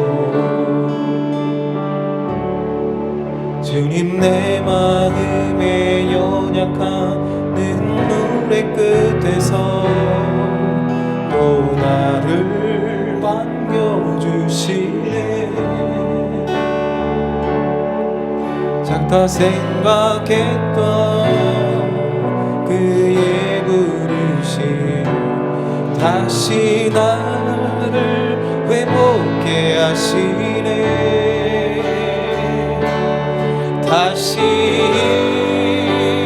주님 내 마음의 연약한 눈물의 끝에서 또 나를 반겨주시네. 작다 생각했던 그의 부르심 다시 나를 회복해 하시네. 다시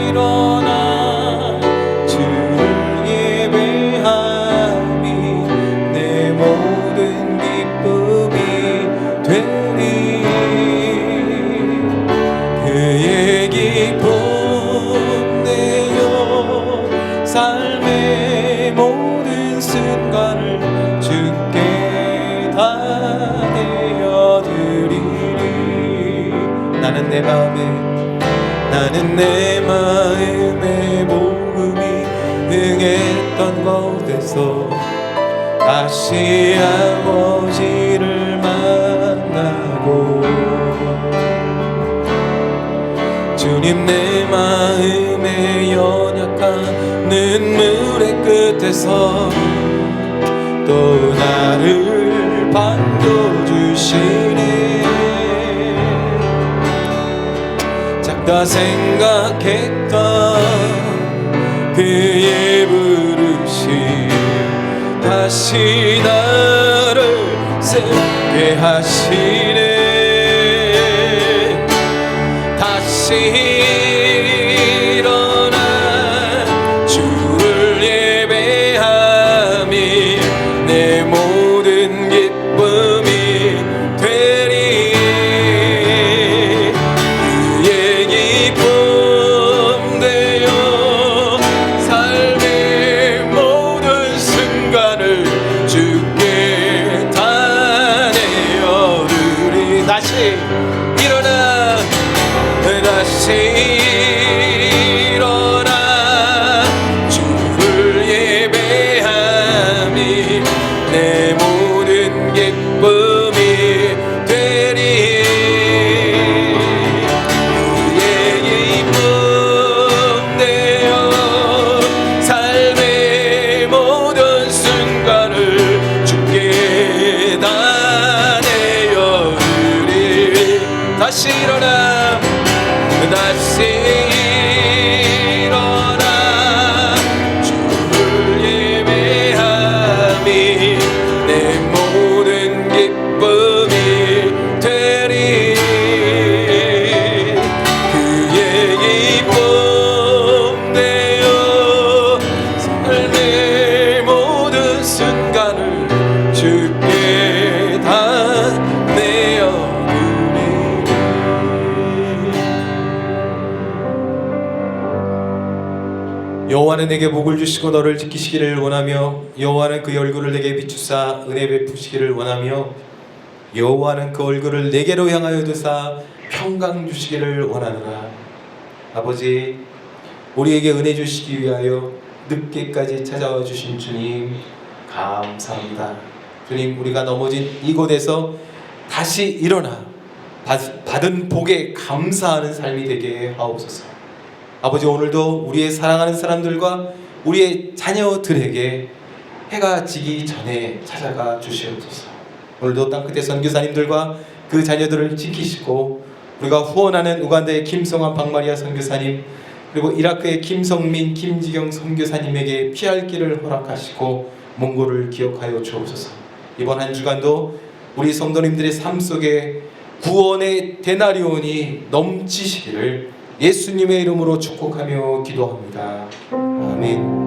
일어나 주를 예배함이 내 모든 기쁨이 되리. 그의 기쁨 내어 삶의 모든 순간을 주께 다 내어드리리. 나는 내 마음의 모음이 응했던 곳에서 다시 아버지를 만나고 주님 내 마음의 연약한 눈물의 끝에서 또 나를 반겨주시네. 작다 생각했던 그의 부르심 다시 나를 새롭게 하시네. 다시 일어나 주를 예배함이 내 모든 기쁨이 되리. 그의 기쁨 되어 삶의 모든 순간을 주께 다 내어드리. 다시 일어나 주를 예배함이 내 모든 다시 일어나 다시 일어나 주를 예배함이 내 모든 기쁨이 되리 그의 기쁨 되어 삶의 모든 순간을 주께 다 내어드리리 여호와는 내게 복을 주시고 너를 지키시기를 원하며 여호와는 그 얼굴을 내게 비추사 은혜 베푸시기를 원하며 여호와는 그 얼굴을 내게로 향하여 두사 평강 주시기를 원하노라. 아버지, 우리에게 은혜 주시기 위하여 늦게까지 찾아와 주신 주님 감사합니다. 주님, 우리가 넘어진 이곳에서 다시 일어나 받은 복에 감사하는 삶이 되게 하옵소서. 아버지, 오늘도 우리의 사랑하는 사람들과 우리의 자녀들에게 해가 지기 전에 찾아가 주시옵소서. 오늘도 땅끝의 선교사님들과 그 자녀들을 지키시고 우리가 후원하는 우간다의 김성환 박마리아 선교사님 그리고 이라크의 김성민 김지경 선교사님에게 피할 길을 허락하시고 몽골을 기억하여 주옵소서. 이번 한 주간도 우리 성도님들의 삶 속에 구원의 데나리온이 넘치시기를 예수님의 이름으로 축복하며 기도합니다. 아멘.